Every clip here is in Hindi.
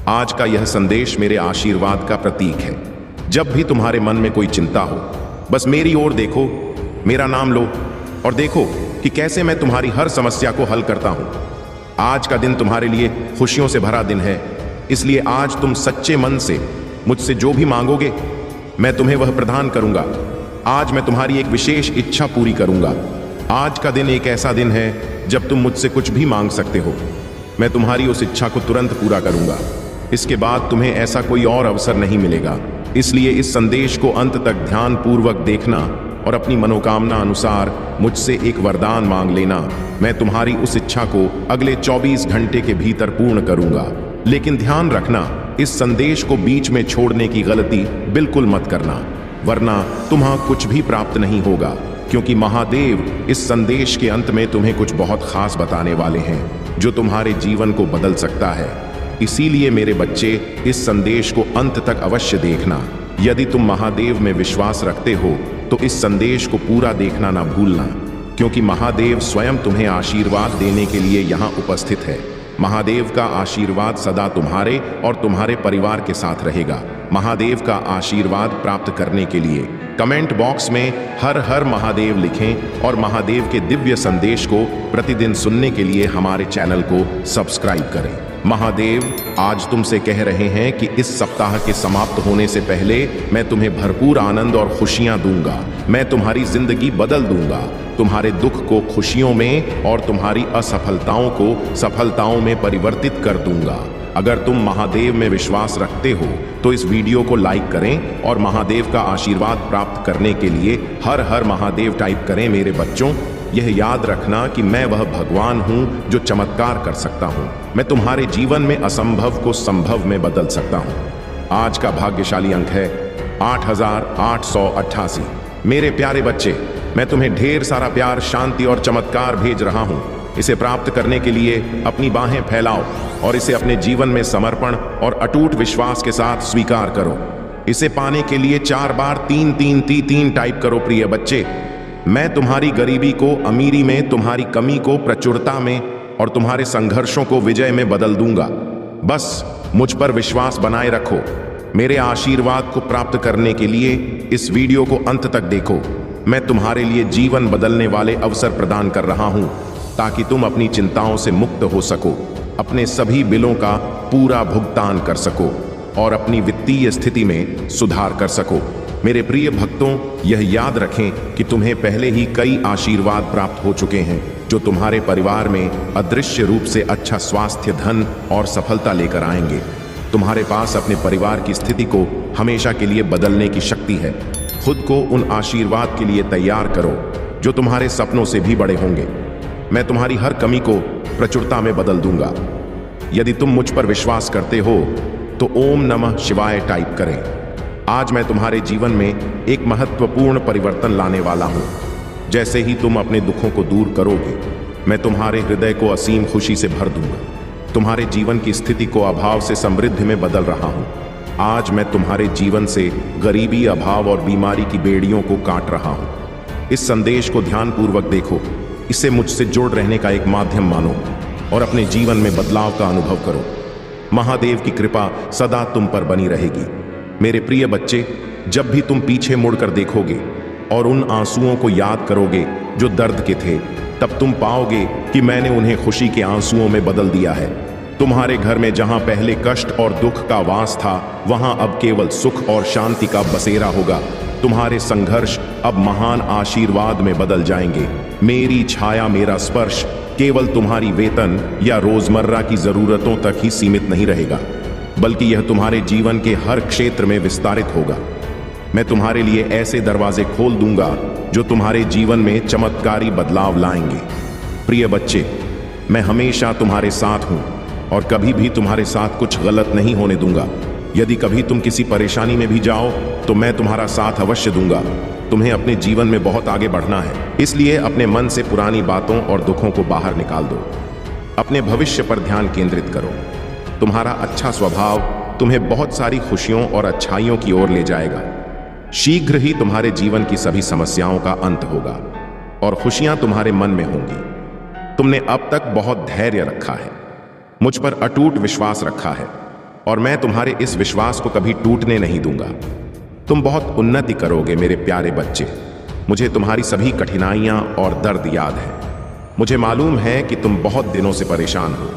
आज का यह संदेश मेरे आशीर्वाद का प्रतीक है। जब भी तुम्हारे मन में कोई चिंता हो, बस मेरी ओर देखो, मेरा नाम लो और देखो कि कैसे मैं तुम्हारी हर समस्या को हल करता हूं। आज का दिन तुम्हारे लिए खुशियों से भरा दिन है, इसलिए आज तुम सच्चे मन से मुझसे जो भी मांगोगे, मैं तुम्हें वह प्रदान करूंगा। आज मैं तुम्हारी एक विशेष इच्छा पूरी करूंगा। आज का दिन एक ऐसा दिन है जब तुम मुझसे कुछ भी मांग सकते हो। मैं तुम्हारी उस इच्छा को तुरंत पूरा करूंगा। इसके बाद तुम्हें ऐसा कोई और अवसर नहीं मिलेगा। इसलिए इस संदेश को अंत तक ध्यान पूर्वक देखना और अपनी मनोकामना अनुसार मुझसे एक वरदान मांग लेना। मैं तुम्हारी उस इच्छा को अगले 24 घंटे के भीतर पूर्ण करूंगा। लेकिन ध्यान रखना, इस संदेश को बीच में छोड़ने की गलती बिल्कुल मत करना, वरना तुम्हें कुछ भी प्राप्त नहीं होगा, क्योंकि महादेव इस संदेश के अंत में तुम्हें कुछ बहुत खास बताने वाले हैं जो तुम्हारे जीवन को बदल सकता है। इसीलिए मेरे बच्चे, इस संदेश को अंत तक अवश्य देखना। यदि तुम महादेव में विश्वास रखते हो तो इस संदेश को पूरा देखना ना भूलना, क्योंकि महादेव स्वयं तुम्हें आशीर्वाद देने के लिए यहाँ उपस्थित है। महादेव का आशीर्वाद सदा तुम्हारे और तुम्हारे परिवार के साथ रहेगा। महादेव का आशीर्वाद प्राप्त करने के लिए कमेंट बॉक्स में हर हर महादेव लिखें और महादेव के दिव्य संदेश को प्रतिदिन सुनने के लिए हमारे चैनल को सब्सक्राइब करें। महादेव आज तुमसे कह रहे हैं कि इस सप्ताह के समाप्त होने से पहले मैं तुम्हें भरपूर आनंद और खुशियां दूंगा। मैं तुम्हारी जिंदगी बदल दूंगा, तुम्हारे दुख को खुशियों में और तुम्हारी असफलताओं को सफलताओं में परिवर्तित कर दूंगा। अगर तुम महादेव में विश्वास रखते हो तो इस वीडियो को लाइक करें और महादेव का आशीर्वाद प्राप्त करने के लिए हर हर महादेव टाइप करें। मेरे बच्चों, यह याद रखना कि मैं वह भगवान हूं जो चमत्कार कर सकता हूं। मैं तुम्हारे जीवन में असंभव को संभव में बदल सकता हूं। आज का भाग्यशाली अंक है 8888। मेरे प्यारे बच्चे, मैं तुम्हें ढेर सारा प्यार, शांति और चमत्कार भेज रहा हूं। इसे प्राप्त करने के लिए अपनी बाहें फैलाओ और इसे अपने जीवन में समर्पण और अटूट विश्वास के साथ स्वीकार करो। इसे पाने के लिए 4 बार 3 टाइप करो। प्रिय बच्चे, मैं तुम्हारी गरीबी को अमीरी में, तुम्हारी कमी को प्रचुरता में और तुम्हारे संघर्षों को विजय में बदल दूंगा। बस मुझ पर विश्वास बनाए रखो। मेरे आशीर्वाद को प्राप्त करने के लिए इस वीडियो को अंत तक देखो। मैं तुम्हारे लिए जीवन बदलने वाले अवसर प्रदान कर रहा हूं ताकि तुम अपनी चिंताओं से मुक्त हो सको, अपने सभी बिलों का पूरा भुगतान कर सको और अपनी वित्तीय स्थिति में सुधार कर सको। मेरे प्रिय भक्तों, यह याद रखें कि तुम्हें पहले ही कई आशीर्वाद प्राप्त हो चुके हैं जो तुम्हारे परिवार में अदृश्य रूप से अच्छा स्वास्थ्य, धन और सफलता लेकर आएंगे। तुम्हारे पास अपने परिवार की स्थिति को हमेशा के लिए बदलने की शक्ति है। खुद को उन आशीर्वाद के लिए तैयार करो जो तुम्हारे सपनों से भी बड़े होंगे। मैं तुम्हारी हर कमी को प्रचुरता में बदल दूंगा। यदि तुम मुझ पर विश्वास करते हो तो ओम नमः शिवाय टाइप करें। आज मैं तुम्हारे जीवन में एक महत्वपूर्ण परिवर्तन लाने वाला हूं। जैसे ही तुम अपने दुखों को दूर करोगे, मैं तुम्हारे हृदय को असीम खुशी से भर दूंगा। तुम्हारे जीवन की स्थिति को अभाव से समृद्धि में बदल रहा हूं। आज मैं तुम्हारे जीवन से गरीबी, अभाव और बीमारी की बेड़ियों को काट रहा हूं। इस संदेश को ध्यानपूर्वक देखो। इसे मुझसे जुड़ रहने का एक माध्यम मानो और अपने जीवन में बदलाव का अनुभव करो। महादेव की कृपा सदा तुम पर बनी रहेगी। मेरे प्रिय बच्चे, जब भी तुम पीछे मुड़कर देखोगे और उन आंसुओं को याद करोगे जो दर्द के थे, तब तुम पाओगे कि मैंने उन्हें खुशी के आंसुओं में बदल दिया है। तुम्हारे घर में जहां पहले कष्ट और दुख का वास था, वहां अब केवल सुख और शांति का बसेरा होगा। तुम्हारे संघर्ष अब महान आशीर्वाद में बदल जाएंगे। मेरी छाया, मेरा स्पर्श केवल तुम्हारी वेतन या रोजमर्रा की जरूरतों तक ही सीमित नहीं रहेगा, बल्कि यह तुम्हारे जीवन के हर क्षेत्र में विस्तारित होगा। मैं तुम्हारे लिए ऐसे दरवाजे खोल दूंगा जो तुम्हारे जीवन में चमत्कारी बदलाव लाएंगे। प्रिय बच्चे, मैं हमेशा तुम्हारे साथ हूं और कभी भी तुम्हारे साथ कुछ गलत नहीं होने दूंगा। यदि कभी तुम किसी परेशानी में भी जाओ तो मैं तुम्हारा साथ अवश्य दूंगा। तुम्हें अपने जीवन में बहुत आगे बढ़ना है, इसलिए अपने मन से पुरानी बातों और दुखों को बाहर निकाल दो। अपने भविष्य पर ध्यान केंद्रित करो। तुम्हारा अच्छा स्वभाव तुम्हें बहुत सारी खुशियों और अच्छाइयों की ओर ले जाएगा। शीघ्र ही तुम्हारे जीवन की सभी समस्याओं का अंत होगा और खुशियां तुम्हारे मन में होंगी। तुमने अब तक बहुत धैर्य रखा है, मुझ पर अटूट विश्वास रखा है और मैं तुम्हारे इस विश्वास को कभी टूटने नहीं दूंगा। तुम बहुत उन्नति करोगे मेरे प्यारे बच्चे। मुझे तुम्हारी सभी कठिनाइयां और दर्द याद है। मुझे मालूम है कि तुम बहुत दिनों से परेशान हो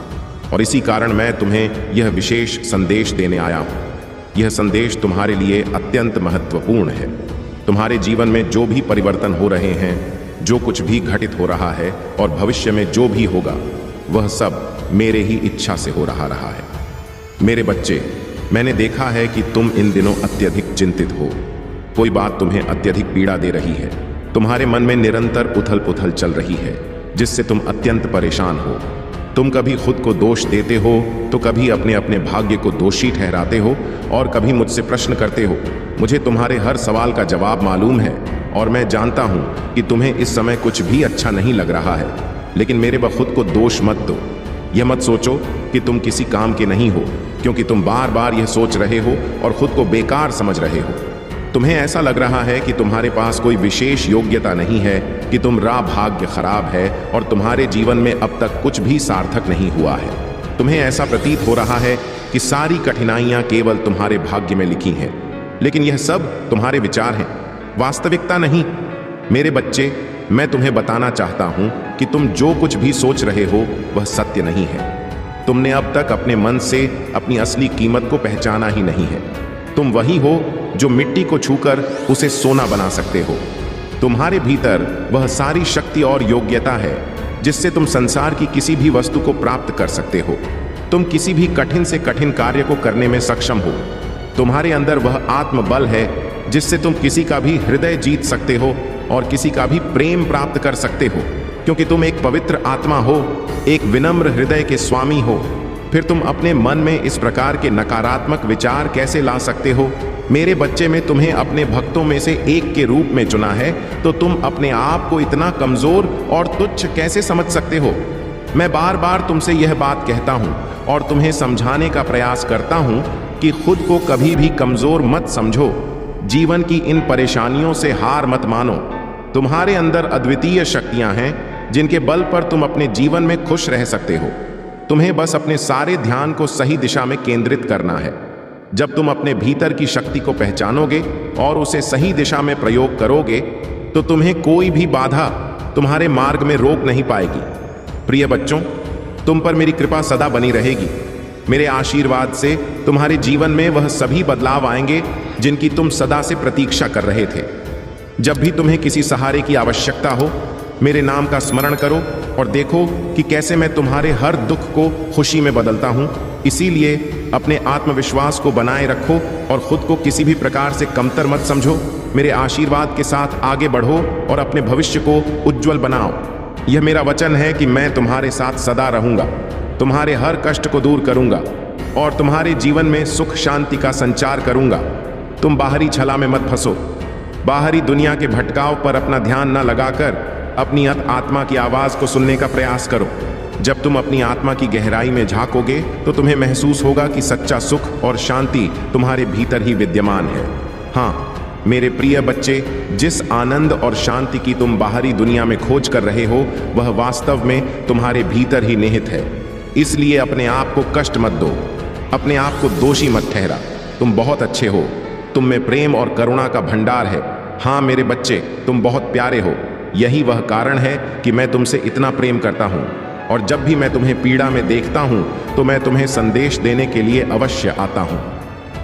और इसी कारण मैं तुम्हें यह विशेष संदेश देने आया हूं। यह संदेश तुम्हारे लिए अत्यंत महत्वपूर्ण है। तुम्हारे जीवन में जो भी परिवर्तन हो रहे हैं, जो कुछ भी घटित हो रहा है और भविष्य में जो भी होगा, वह सब मेरे ही इच्छा से हो रहा है। मेरे बच्चे, मैंने देखा है कि तुम इन दिनों अत्यधिक चिंतित हो। कोई बात तुम्हें अत्यधिक पीड़ा दे रही है। तुम्हारे मन में निरंतर उथल पुथल चल रही है, जिससे तुम अत्यंत परेशान हो। तुम कभी खुद को दोष देते हो तो कभी अपने अपने भाग्य को दोषी ठहराते हो और कभी मुझसे प्रश्न करते हो। मुझे तुम्हारे हर सवाल का जवाब मालूम है और मैं जानता हूं कि तुम्हें इस समय कुछ भी अच्छा नहीं लग रहा है, लेकिन मेरे खुद को दोष मत दो। यह मत सोचो कि तुम किसी काम के नहीं हो, क्योंकि तुम बार बार यह सोच रहे हो और खुद को बेकार समझ रहे हो। तुम्हें ऐसा लग रहा है कि तुम्हारे पास कोई विशेष योग्यता नहीं है, कि तुम भाग्य खराब है और तुम्हारे जीवन में अब तक कुछ भी सार्थक नहीं हुआ है। तुम्हें ऐसा प्रतीत हो रहा है कि सारी कठिनाइयां केवल तुम्हारे भाग्य में लिखी हैं, लेकिन यह सब तुम्हारे विचार हैं, वास्तविकता नहीं। मेरे बच्चे, मैं तुम्हें बताना चाहता हूं कि तुम जो कुछ भी सोच रहे हो वह सत्य नहीं है। तुमने अब तक अपने मन से अपनी असली कीमत को पहचाना ही नहीं है। तुम वही हो जो मिट्टी को छूकर उसे सोना बना सकते हो। तुम्हारे भीतर वह सारी शक्ति और योग्यता है जिससे तुम संसार की किसी भी वस्तु को प्राप्त कर सकते हो। तुम किसी भी कठिन से कठिन कार्य को करने में सक्षम हो। तुम्हारे अंदर वह आत्मबल है जिससे तुम किसी का भी हृदय जीत सकते हो और किसी का भी प्रेम प्राप्त कर सकते हो, क्योंकि तुम एक पवित्र आत्मा हो, एक विनम्र हृदय के स्वामी हो। फिर तुम अपने मन में इस प्रकार के नकारात्मक विचार कैसे ला सकते हो? मेरे बच्चे, में तुम्हें अपने भक्तों में से एक के रूप में चुना है, तो तुम अपने आप को इतना कमजोर और तुच्छ कैसे समझ सकते हो? मैं बार बार तुमसे यह बात कहता हूं और तुम्हें समझाने का प्रयास करता हूं कि खुद को कभी भी कमजोर मत समझो। जीवन की इन परेशानियों से हार मत मानो। तुम्हारे अंदर अद्वितीय शक्तियां हैं जिनके बल पर तुम अपने जीवन में खुश रह सकते हो। तुम्हें बस अपने सारे ध्यान को सही दिशा में केंद्रित करना है। जब तुम अपने भीतर की शक्ति को पहचानोगे और उसे सही दिशा में प्रयोग करोगे, तो तुम्हें कोई भी बाधा तुम्हारे मार्ग में रोक नहीं पाएगी। प्रिय बच्चों, तुम पर मेरी कृपा सदा बनी रहेगी। मेरे आशीर्वाद से तुम्हारे जीवन में वह सभी बदलाव आएंगे जिनकी तुम सदा से प्रतीक्षा कर रहे थे। जब भी तुम्हें किसी सहारे की आवश्यकता हो, मेरे नाम का स्मरण करो और देखो कि कैसे मैं तुम्हारे हर दुख को खुशी में बदलता हूँ। इसीलिए अपने आत्मविश्वास को बनाए रखो और खुद को किसी भी प्रकार से कमतर मत समझो। मेरे आशीर्वाद के साथ आगे बढ़ो और अपने भविष्य को उज्जवल बनाओ। यह मेरा वचन है कि मैं तुम्हारे साथ सदा रहूंगा, तुम्हारे हर कष्ट को दूर करूंगा और तुम्हारे जीवन में सुख शांति का संचार करूंगा। तुम बाहरी छला में मत फंसो। बाहरी दुनिया के भटकाव पर अपना ध्यान न लगाकर अपनी आत्मा की आवाज को सुनने का प्रयास करो। जब तुम अपनी आत्मा की गहराई में झांकोगे तो तुम्हें महसूस होगा कि सच्चा सुख और शांति तुम्हारे भीतर ही विद्यमान है। हाँ मेरे प्रिय बच्चे, जिस आनंद और शांति की तुम बाहरी दुनिया में खोज कर रहे हो, वह वास्तव में तुम्हारे भीतर ही निहित है। इसलिए अपने आप को कष्ट मत दो, अपने आप को दोषी मत ठहरा। तुम बहुत अच्छे हो, तुम में प्रेम और करुणा का भंडार है। हाँ मेरे बच्चे, तुम बहुत प्यारे हो। यही वह कारण है कि मैं तुमसे इतना प्रेम करता हूँ, और जब भी मैं तुम्हें पीड़ा में देखता हूँ तो मैं तुम्हें संदेश देने के लिए अवश्य आता हूँ।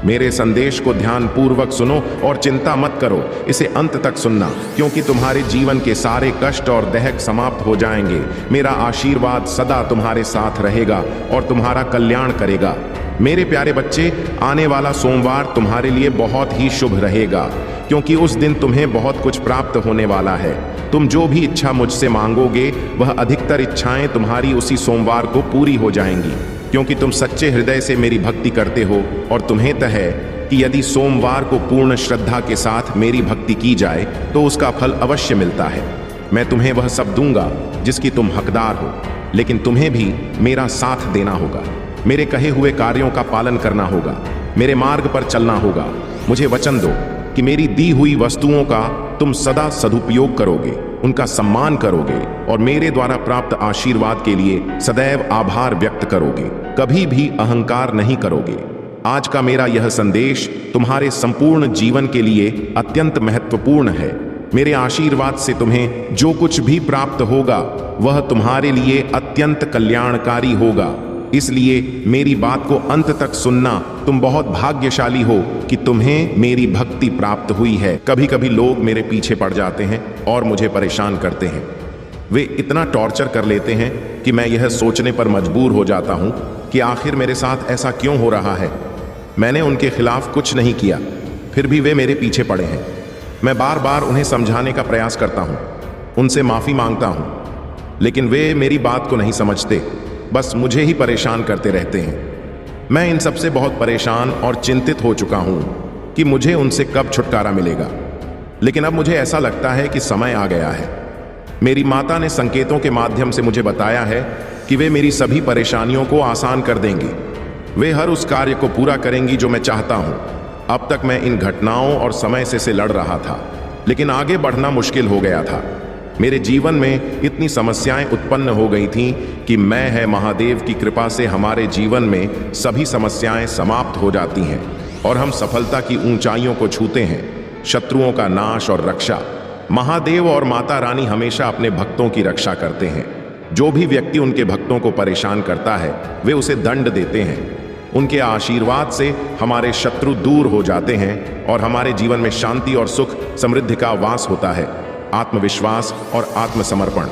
मेरे संदेश को ध्यानपूर्वक सुनो और चिंता मत करो, इसे अंत तक सुनना, क्योंकि तुम्हारे जीवन के सारे कष्ट और दहक समाप्त हो जाएंगे। मेरा आशीर्वाद सदा तुम्हारे साथ रहेगा और तुम्हारा कल्याण करेगा। मेरे प्यारे बच्चे, आने वाला सोमवार तुम्हारे लिए बहुत ही शुभ रहेगा, क्योंकि उस दिन तुम्हें बहुत कुछ प्राप्त होने वाला है। तुम जो भी इच्छा मुझसे मांगोगे, वह अधिकतर इच्छाएं तुम्हारी उसी सोमवार को पूरी हो जाएंगी, क्योंकि तुम सच्चे हृदय से मेरी भक्ति करते हो। और तुम्हें तय है कि यदि सोमवार को पूर्ण श्रद्धा के साथ मेरी भक्ति की जाए तो उसका फल अवश्य मिलता है। मैं तुम्हें वह सब दूंगा जिसकी तुम हकदार हो, लेकिन तुम्हें भी मेरा साथ देना होगा। मेरे कहे हुए कार्यों का पालन करना होगा, मेरे मार्ग पर चलना होगा। मुझे वचन दो कि मेरी दी हुई वस्तुओं का तुम सदा सदुपयोग करोगे, उनका सम्मान करोगे और मेरे द्वारा प्राप्त आशीर्वाद के लिए सदैव आभार व्यक्त करोगे। कभी भी अहंकार नहीं करोगे। आज का मेरा यह संदेश तुम्हारे संपूर्ण जीवन के लिए अत्यंत महत्वपूर्ण है। मेरे आशीर्वाद से तुम्हें जो कुछ भी प्राप्त होगा वह तुम्हारे लिए अत्यंत कल्याणकारी होगा। इसलिए मेरी बात को अंत तक सुनना। तुम बहुत भाग्यशाली हो कि तुम्हें मेरी भक्ति प्राप्त हुई है। कभी कभी लोग मेरे पीछे पड़ जाते हैं और मुझे परेशान करते हैं। वे इतना टॉर्चर कर लेते हैं कि मैं यह सोचने पर मजबूर हो जाता हूं कि आखिर मेरे साथ ऐसा क्यों हो रहा है। मैंने उनके खिलाफ कुछ नहीं किया, फिर भी वे मेरे पीछे पड़े हैं। मैं बार बार उन्हें समझाने का प्रयास करता हूं, उनसे माफी मांगता हूं, लेकिन वे मेरी बात को नहीं समझते, बस मुझे ही परेशान करते रहते हैं। मैं इन सबसे बहुत परेशान और चिंतित हो चुका हूं कि मुझे उनसे कब छुटकारा मिलेगा। लेकिन अब मुझे ऐसा लगता है कि समय आ गया है। मेरी माता ने संकेतों के माध्यम से मुझे बताया है कि वे मेरी सभी परेशानियों को आसान कर देंगी। वे हर उस कार्य को पूरा करेंगी जो मैं चाहता हूं। अब तक मैं इन घटनाओं और समय से लड़ रहा था, लेकिन आगे बढ़ना मुश्किल हो गया था। मेरे जीवन में इतनी समस्याएं उत्पन्न हो गई थीं कि मैं है महादेव की कृपा से हमारे जीवन में सभी समस्याएं समाप्त हो जाती हैं और हम सफलता की ऊंचाइयों को छूते हैं। शत्रुओं का नाश और रक्षा। महादेव और माता रानी हमेशा अपने भक्तों की रक्षा करते हैं। जो भी व्यक्ति उनके भक्तों को परेशान करता है वे उसे दंड देते हैं। उनके आशीर्वाद से हमारे शत्रु दूर हो जाते हैं और हमारे जीवन में शांति और सुख समृद्धि का वास होता है। आत्मविश्वास और आत्मसमर्पण।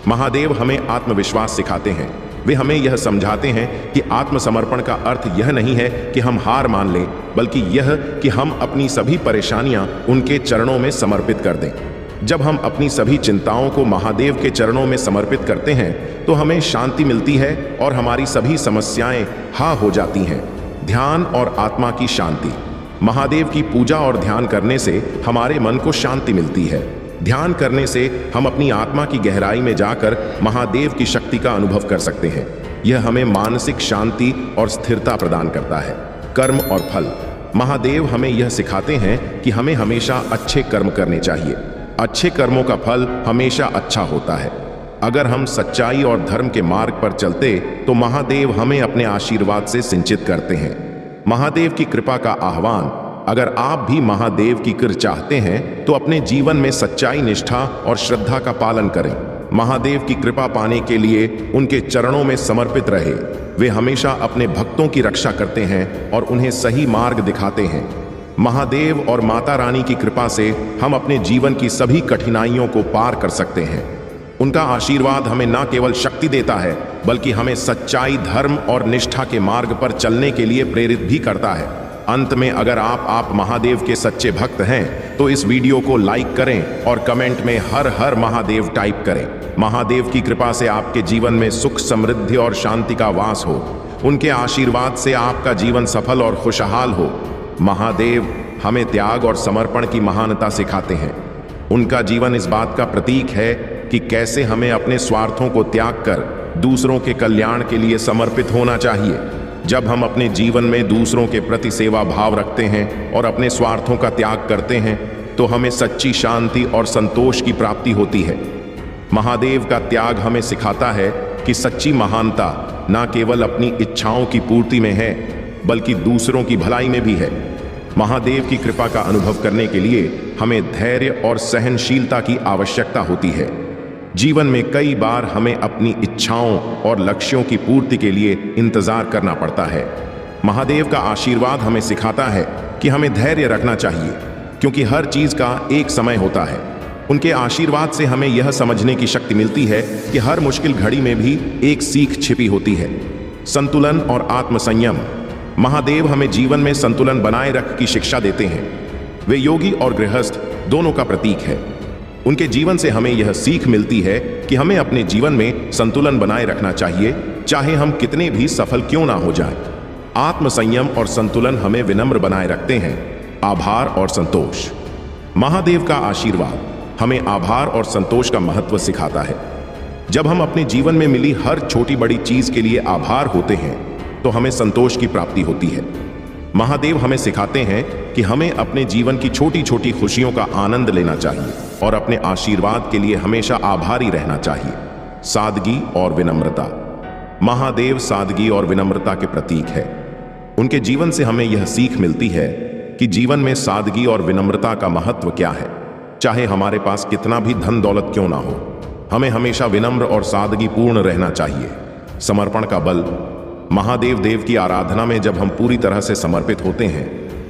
महादेव हमें आत्मविश्वास सिखाते हैं। वे हमें यह समझाते हैं कि आत्मसमर्पण का अर्थ यह नहीं है कि हम हार मान लें, बल्कि यह कि हम अपनी सभी परेशानियां उनके चरणों में समर्पित कर दें। जब हम अपनी सभी चिंताओं को महादेव के चरणों में समर्पित करते हैं तो हमें शांति मिलती है और हमारी सभी समस्याएं हाँ हो जाती हैं। ध्यान और आत्मा की शांति। महादेव की पूजा और ध्यान करने से हमारे मन को शांति मिलती है। ध्यान करने से हम अपनी आत्मा की गहराई में जाकर महादेव की शक्ति का अनुभव कर सकते हैं। यह हमें मानसिक शांति और स्थिरता प्रदान करता है। कर्म और फल। महादेव हमें यह सिखाते हैं कि हमें हमेशा अच्छे कर्म करने चाहिए। अच्छे कर्मों का फल हमेशा अच्छा होता है। अगर हम सच्चाई और धर्म के मार्ग पर चलते तो महादेव हमें अपने आशीर्वाद से सिंचित करते हैं। महादेव की कृपा का आह्वान। अगर आप भी महादेव की कृपा चाहते हैं तो अपने जीवन में सच्चाई, निष्ठा और श्रद्धा का पालन करें। महादेव की कृपा पाने के लिए उनके चरणों में समर्पित रहे। वे हमेशा अपने भक्तों की रक्षा करते हैं और उन्हें सही मार्ग दिखाते हैं। महादेव और माता रानी की कृपा से हम अपने जीवन की सभी कठिनाइयों को पार कर सकते हैं। उनका आशीर्वाद हमें न केवल शक्ति देता है बल्कि हमें सच्चाई, धर्म और निष्ठा के मार्ग पर चलने के लिए प्रेरित भी करता है। अंत में अगर आप महादेव के सच्चे भक्त हैं तो इस वीडियो को लाइक करें और कमेंट में हर हर महादेव टाइप करें। महादेव की कृपा से आपके जीवन में सुख, समृद्धि और शांति का वास हो। उनके आशीर्वाद से आपका जीवन सफल और खुशहाल हो। महादेव हमें त्याग और समर्पण की महानता सिखाते हैं। उनका जीवन इस बात का प्रतीक है कि कैसे हमें अपने स्वार्थों को त्याग कर दूसरों के कल्याण के लिए समर्पित होना चाहिए। जब हम अपने जीवन में दूसरों के प्रति सेवा भाव रखते हैं और अपने स्वार्थों का त्याग करते हैं तो हमें सच्ची शांति और संतोष की प्राप्ति होती है। महादेव का त्याग हमें सिखाता है कि सच्ची महानता न केवल अपनी इच्छाओं की पूर्ति में है बल्कि दूसरों की भलाई में भी है। महादेव की कृपा का अनुभव करने के लिए हमें धैर्य और सहनशीलता की आवश्यकता होती है। जीवन में कई बार हमें अपनी इच्छाओं और लक्ष्यों की पूर्ति के लिए इंतजार करना पड़ता है। महादेव का आशीर्वाद हमें सिखाता है कि हमें धैर्य रखना चाहिए, क्योंकि हर चीज का एक समय होता है। उनके आशीर्वाद से हमें यह समझने की शक्ति मिलती है कि हर मुश्किल घड़ी में भी एक सीख छिपी होती है। संतुलन और आत्मसंयम। महादेव हमें जीवन में संतुलन बनाए रख की शिक्षा देते हैं। वे योगी और गृहस्थ दोनों का प्रतीक है। उनके जीवन से हमें यह सीख मिलती है कि हमें अपने जीवन में संतुलन बनाए रखना चाहिए, चाहे हम कितने भी सफल क्यों ना हो जाएं। आत्मसंयम और संतुलन हमें विनम्र बनाए रखते हैं। आभार और संतोष। महादेव का आशीर्वाद हमें आभार और संतोष का महत्व सिखाता है। जब हम अपने जीवन में मिली हर छोटी बड़ी चीज के लिए आभार होते हैं तो हमें संतोष की प्राप्ति होती है। महादेव हमें सिखाते हैं कि हमें अपने जीवन की छोटी छोटी खुशियों का आनंद लेना चाहिए और अपने आशीर्वाद के लिए हमेशा आभारी रहना चाहिए। सादगी और विनम्रता। महादेव सादगी और विनम्रता के प्रतीक है। उनके जीवन से हमें यह सीख मिलती है कि जीवन में सादगी और विनम्रता का महत्व क्या है। चाहे हमारे पास कितना भी धन दौलत क्यों ना हो, हमें हमेशा विनम्र और सादगी पूर्ण रहना चाहिए। समर्पण का बल। महादेव देव की आराधना में जब हम पूरी तरह से समर्पित होते हैं,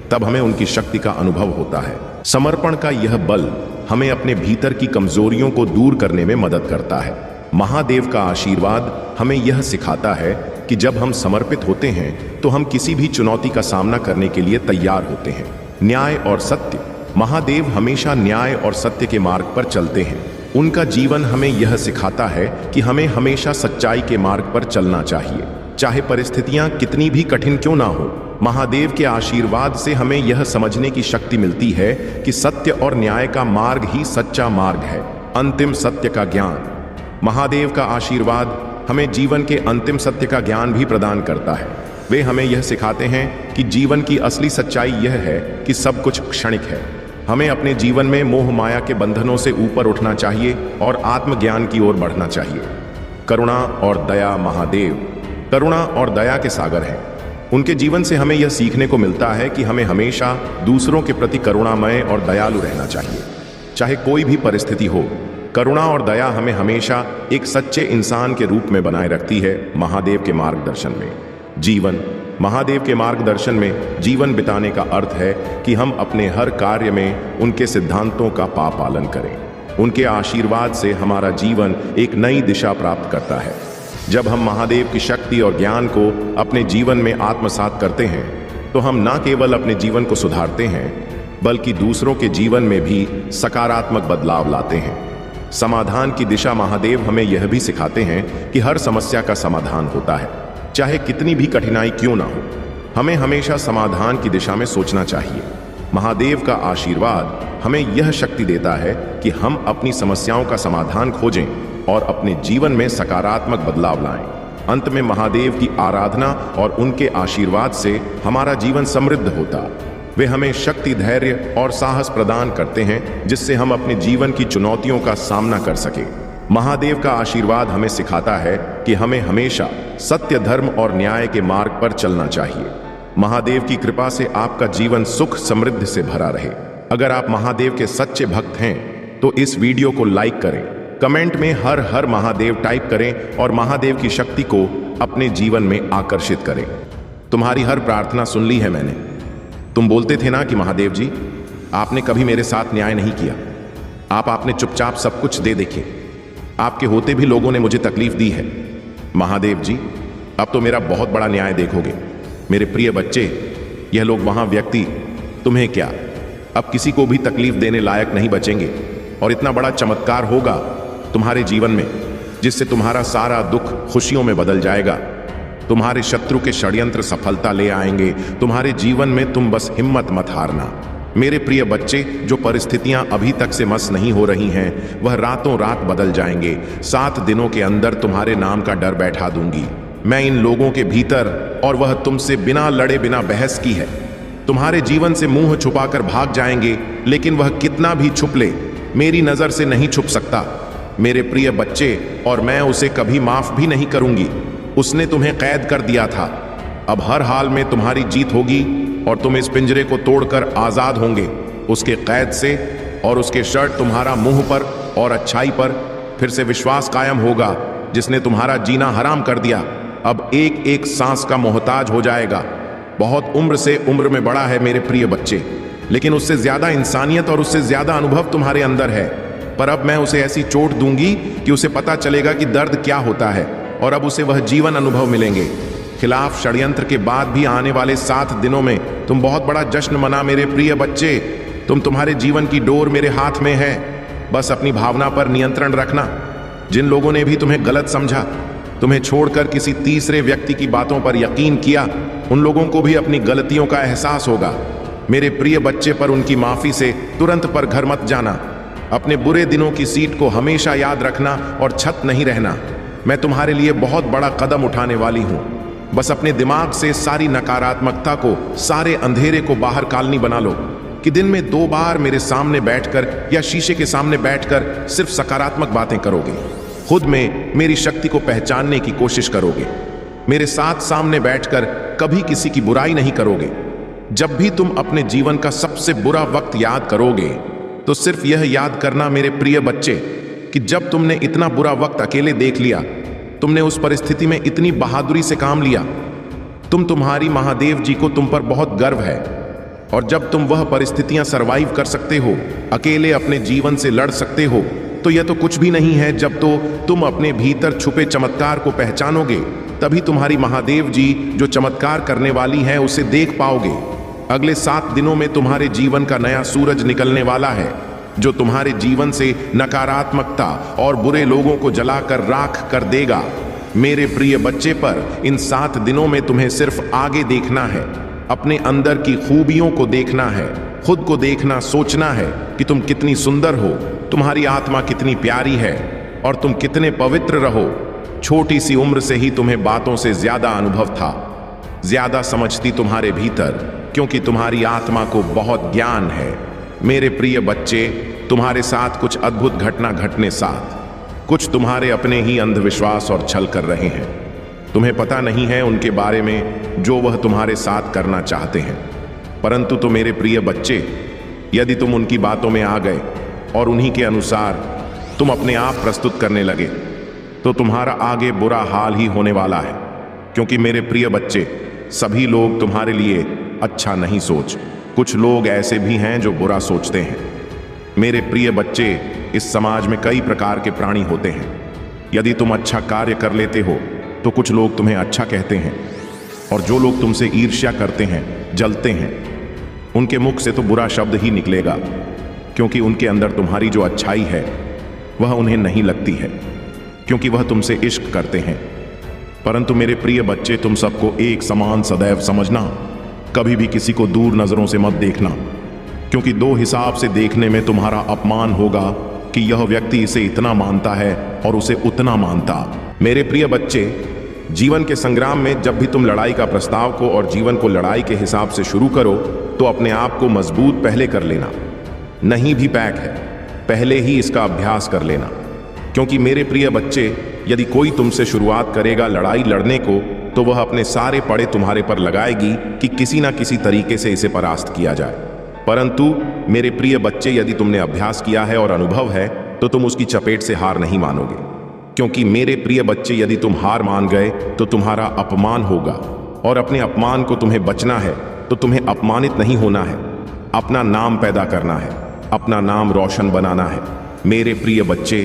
तब हमें उनकी शक्ति का अनुभव होता है। समर्पण का यह बल हमें अपने भीतर की कमजोरियों को दूर करने में मदद करता है। महादेव का आशीर्वाद हमें यह सिखाता है कि जब हम समर्पित होते हैं तो हम किसी भी चुनौती का सामना करने के लिए तैयार होते हैं। न्याय और सत्य। महादेव हमेशा न्याय और सत्य के मार्ग पर चलते हैं। उनका जीवन हमें यह सिखाता है कि हमें हमेशा सच्चाई के मार्ग पर चलना चाहिए, चाहे परिस्थितियां कितनी भी कठिन क्यों ना हो। महादेव के आशीर्वाद से हमें यह समझने की शक्ति मिलती है कि सत्य और न्याय का मार्ग ही सच्चा मार्ग है। अंतिम सत्य का ज्ञान। महादेव का आशीर्वाद हमें जीवन के अंतिम सत्य का ज्ञान भी प्रदान करता है। वे हमें यह सिखाते हैं कि जीवन की असली सच्चाई यह है कि सब कुछ क्षणिक है। हमें अपने जीवन में मोह माया के बंधनों से ऊपर उठना चाहिए और आत्मज्ञान की ओर बढ़ना चाहिए। करुणा और दया। महादेव करुणा और दया के सागर हैं। उनके जीवन से हमें यह सीखने को मिलता है कि हमें हमेशा दूसरों के प्रति करुणामय और दयालु रहना चाहिए, चाहे कोई भी परिस्थिति हो। करुणा और दया हमें हमेशा एक सच्चे इंसान के रूप में बनाए रखती है। महादेव के मार्गदर्शन में जीवन। महादेव के मार्गदर्शन में जीवन बिताने का अर्थ है कि हम अपने हर कार्य में उनके सिद्धांतों का पालन करें। उनके आशीर्वाद से हमारा जीवन एक नई दिशा प्राप्त करता है। जब हम महादेव की शक्ति और ज्ञान को अपने जीवन में आत्मसात करते हैं, तो हम न केवल अपने जीवन को सुधारते हैं, बल्कि दूसरों के जीवन में भी सकारात्मक बदलाव लाते हैं। समाधान की दिशा। महादेव हमें यह भी सिखाते हैं कि हर समस्या का समाधान होता है, चाहे कितनी भी कठिनाई क्यों ना हो। हमें हमेशा समाधान की दिशा में सोचना चाहिए। महादेव का आशीर्वाद हमें यह शक्ति देता है कि हम अपनी समस्याओं का समाधान खोजें और अपने जीवन में सकारात्मक बदलाव लाएं। अंत में महादेव की आराधना और उनके आशीर्वाद से हमारा जीवन समृद्ध होता। वे हमें शक्ति, धैर्य और साहस प्रदान करते हैं, जिससे हम अपने जीवन की चुनौतियों का सामना कर सकें। महादेव का आशीर्वाद हमें सिखाता है कि हमें हमेशा सत्य, धर्म और न्याय के मार्ग पर चलना चाहिए। महादेव की कृपा से आपका जीवन सुख समृद्धि से भरा रहे। अगर आप महादेव के सच्चे भक्त हैं तो इस वीडियो को लाइक करें, कमेंट में हर हर महादेव टाइप करें और महादेव की शक्ति को अपने जीवन में आकर्षित करें। तुम्हारी हर प्रार्थना सुन ली है मैंने। तुम बोलते थे ना कि महादेव जी, आपने कभी मेरे साथ न्याय नहीं किया। आपने चुपचाप सब कुछ दे देखे। आपके होते भी लोगों ने मुझे तकलीफ दी है। महादेव जी, अब तो मेरा बहुत बड़ा न्याय देखोगे। मेरे प्रिय बच्चे, यह लोग वहां व्यक्ति तुम्हें क्या, अब किसी को भी तकलीफ देने लायक नहीं बचेंगे और इतना बड़ा चमत्कार होगा तुम्हारे जीवन में, जिससे तुम्हारा सारा दुख खुशियों में बदल जाएगा। तुम्हारे शत्रु के षड्यंत्र सफलता ले आएंगे। तुम्हारे जीवन में तुम बस हिम्मत मत हारना। मेरे प्रिय बच्चे, जो परिस्थितियां अभी तक से मस नहीं हो रही हैं, वह रातों रात बदल जाएंगे। 7 दिनों के अंदर तुम्हारे नाम का डर बैठा दूंगी मैं इन लोगों के भीतर, और वह तुमसे बिना लड़े, बिना बहस की है। तुम्हारे जीवन से मुंह छुपाकर भाग जाएंगे, लेकिन वह कितना भी छुप ले, मेरी नजर से नहीं छुप सकता। मेरे प्रिय बच्चे, और मैं उसे कभी माफ भी नहीं करूंगी। उसने तुम्हें कैद कर दिया था। अब हर हाल में तुम्हारी जीत होगी और तुम इस पिंजरे को तोड़कर आजाद होंगे उसके कैद से, और उसके शर्ट तुम्हारा मुंह पर और अच्छाई पर फिर से विश्वास कायम होगा, जिसने तुम्हारा जीना हराम कर दिया। अब एक एक सांस का मोहताज हो जाएगा। बहुत उम्र से उम्र में बड़ा है मेरे प्रिय बच्चे, लेकिन उससे ज्यादा इंसानियत और उससे ज्यादा अनुभव तुम्हारे अंदर है। पर अब मैं उसे ऐसी चोट दूंगी कि उसे पता चलेगा कि दर्द क्या होता है, और अब उसे वह जीवन अनुभव मिलेंगे। खिलाफ षड्यंत्र के बाद भी आने वाले 7 दिनों में तुम बहुत बड़ा जश्न मना मेरे प्रिय बच्चे। तुम्हारे जीवन की डोर मेरे हाथ में है। बस अपनी भावना पर नियंत्रण रखना। जिन लोगों ने भी तुम्हें गलत समझा, तुम्हें छोड़कर किसी तीसरे व्यक्ति की बातों पर यकीन किया, उन लोगों को भी अपनी गलतियों का एहसास होगा। मेरे प्रिय बच्चे, पर उनकी माफी से तुरंत पर घर मत जाना। अपने बुरे दिनों की सीट को हमेशा याद रखना और छत नहीं रहना। मैं तुम्हारे लिए बहुत बड़ा कदम उठाने वाली हूं। बस अपने दिमाग से सारी नकारात्मकता को, सारे अंधेरे को बाहर कालनी बना लो कि दिन में 2 बार मेरे सामने बैठकर या शीशे के सामने बैठकर सिर्फ सकारात्मक बातें करोगे। खुद में मेरी शक्ति को पहचानने की कोशिश करोगे। मेरे साथ सामने बैठकर कभी किसी की बुराई नहीं करोगे। जब भी तुम अपने जीवन का सबसे बुरा वक्त याद करोगे तो सिर्फ यह याद करना मेरे प्रिय बच्चे कि जब तुमने इतना बुरा वक्त अकेले देख लिया, तुमने उस परिस्थिति में इतनी बहादुरी से काम लिया। तुम्हारी महादेव जी को तुम पर बहुत गर्व है। और जब तुम वह परिस्थितियां सरवाइव कर सकते हो, अकेले अपने जीवन से लड़ सकते हो, तो यह तो कुछ भी नहीं है। जब तो तुम अपने भीतर छुपे चमत्कार को पहचानोगे, तभी तुम्हारी महादेव जी जो चमत्कार करने वाली है उसे देख पाओगे। अगले 7 दिनों में तुम्हारे जीवन का नया सूरज निकलने वाला है, जो तुम्हारे जीवन से नकारात्मकता और बुरे लोगों को जलाकर राख कर देगा। मेरे प्रिय बच्चे, पर इन 7 दिनों में तुम्हें सिर्फ आगे देखना है, अपने अंदर की खूबियों को देखना है, खुद को देखना, सोचना है कि तुम कितनी सुंदर हो, तुम्हारी आत्मा कितनी प्यारी है और तुम कितने पवित्र रहो। छोटी सी उम्र से ही तुम्हें बातों से ज्यादा अनुभव था, ज्यादा समझती तुम्हारे भीतर, क्योंकि तुम्हारी आत्मा को बहुत ज्ञान है। मेरे प्रिय बच्चे, तुम्हारे साथ कुछ अद्भुत घटना घटने साथ कुछ तुम्हारे अपने ही अंधविश्वास और छल कर रहे हैं। तुम्हें पता नहीं है उनके बारे में जो वह तुम्हारे साथ करना चाहते हैं। परंतु तो मेरे प्रिय बच्चे, यदि तुम उनकी बातों में आ गए और उन्हीं के अनुसार तुम अपने आप प्रस्तुत करने लगे, तो तुम्हारा आगे बुरा हाल ही होने वाला है। क्योंकि मेरे प्रिय बच्चे, सभी लोग तुम्हारे लिए अच्छा नहीं सोच, कुछ लोग ऐसे भी हैं जो बुरा सोचते हैं। मेरे प्रिय बच्चे, इस समाज में कई प्रकार के प्राणी होते हैं। यदि तुम अच्छा कार्य कर लेते हो तो कुछ लोग तुम्हें अच्छा कहते हैं, और जो लोग तुमसे ईर्ष्या करते हैं, जलते हैं, उनके मुख से तो बुरा शब्द ही निकलेगा, क्योंकि उनके अंदर तुम्हारी जो अच्छाई है वह उन्हें नहीं लगती है, क्योंकि वह तुमसे इश्क करते हैं। परंतु मेरे प्रिय बच्चे, तुम सबको एक समान सदैव समझना, कभी भी किसी को दूर नजरों से मत देखना, क्योंकि 2 हिसाब से देखने में तुम्हारा अपमान होगा कि यह व्यक्ति इसे इतना मानता है और उसे उतना मानता। मेरे प्रिय बच्चे, जीवन के संग्राम में जब भी तुम लड़ाई का प्रस्ताव को और जीवन को लड़ाई के हिसाब से शुरू करो, तो अपने आप को मजबूत पहले कर लेना। नहीं भी पैक है, पहले ही इसका अभ्यास कर लेना। क्योंकि मेरे प्रिय बच्चे, यदि कोई तुमसे शुरुआत करेगा लड़ाई लड़ने को, तो वह अपने सारे पड़े तुम्हारे पर लगाएगी कि किसी ना किसी तरीके से इसे परास्त किया जाए। परंतु मेरे प्रिय बच्चे, यदि तुमने अभ्यास किया है और अनुभव है, तो तुम उसकी चपेट से हार नहीं मानोगे। क्योंकि मेरे प्रिय बच्चे, यदि तुम हार मान गए तो तुम्हारा अपमान होगा, और अपने अपमान को तुम्हें बचना है तो तुम्हें अपमानित नहीं होना है, अपना नाम पैदा करना है, अपना नाम रोशन बनाना है। मेरे प्रिय बच्चे,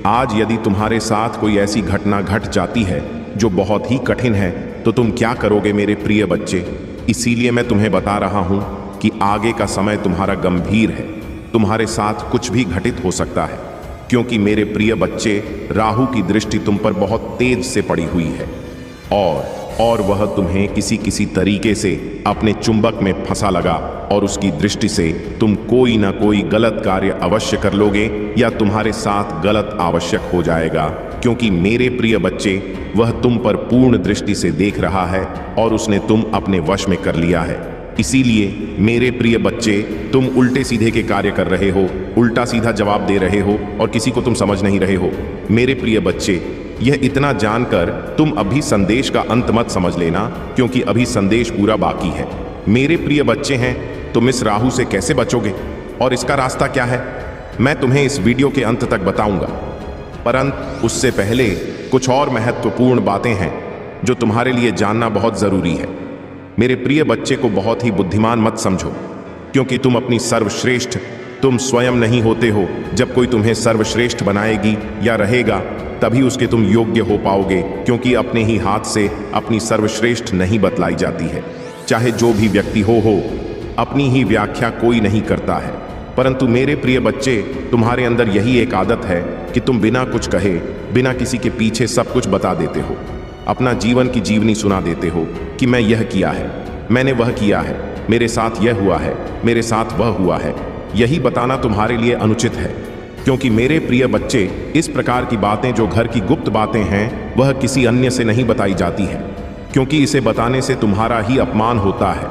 आज यदि तुम्हारे साथ कोई ऐसी घटना घट जाती है जो बहुत ही कठिन है, तो तुम क्या करोगे मेरे प्रिय बच्चे? इसीलिए मैं तुम्हें बता रहा हूं कि आगे का समय तुम्हारा गंभीर है, तुम्हारे साथ कुछ भी घटित हो सकता है। क्योंकि मेरे प्रिय बच्चे, राहु की दृष्टि तुम पर बहुत तेज से पड़ी हुई है, और वह तुम्हें किसी तरीके से अपने चुंबक में फंसा लगा, और उसकी दृष्टि से तुम कोई ना कोई गलत कार्य अवश्य कर लोगे, या तुम्हारे साथ गलत आवश्यक हो जाएगा। क्योंकि मेरे प्रिय बच्चे, वह तुम पर पूर्ण दृष्टि से देख रहा है और उसने तुम अपने वश में कर लिया है। इसीलिए मेरे प्रिय बच्चे, तुम उल्टे सीधे के कार्य कर रहे हो, उल्टा सीधा जवाब दे रहे हो और किसी को तुम समझ नहीं रहे हो। मेरे प्रिय बच्चे, यह इतना जानकर तुम अभी संदेश का अंत मत समझ लेना, क्योंकि अभी संदेश पूरा बाकी है। मेरे प्रिय बच्चे हैं, तुम इस राहु से कैसे बचोगे और इसका रास्ता क्या है, मैं तुम्हें इस वीडियो के अंत तक बताऊंगा। परंतु उससे पहले कुछ और महत्वपूर्ण बातें हैं जो तुम्हारे लिए जानना बहुत जरूरी है। मेरे प्रिय बच्चे को बहुत ही बुद्धिमान मत समझो, क्योंकि तुम अपनी सर्वश्रेष्ठ तुम स्वयं नहीं होते हो। जब कोई तुम्हें सर्वश्रेष्ठ बनाएगी या रहेगा, तभी उसके तुम योग्य हो पाओगे, क्योंकि अपने ही हाथ से अपनी सर्वश्रेष्ठ नहीं बतलाई जाती है। चाहे जो भी व्यक्ति हो, अपनी ही व्याख्या कोई नहीं करता है। परंतु मेरे प्रिय बच्चे, तुम्हारे अंदर यही एक आदत है कि तुम बिना कुछ कहे, बिना किसी के पीछे सब कुछ बता देते हो, अपना जीवन की जीवनी सुना देते हो कि मैं यह किया है, मैंने वह किया है, मेरे साथ यह हुआ है, मेरे साथ वह हुआ है। यही बताना तुम्हारे लिए अनुचित है, क्योंकि मेरे प्रिय बच्चे, इस प्रकार की बातें जो घर की गुप्त बातें हैं, वह किसी अन्य से नहीं बताई जाती है, क्योंकि इसे बताने से तुम्हारा ही अपमान होता है।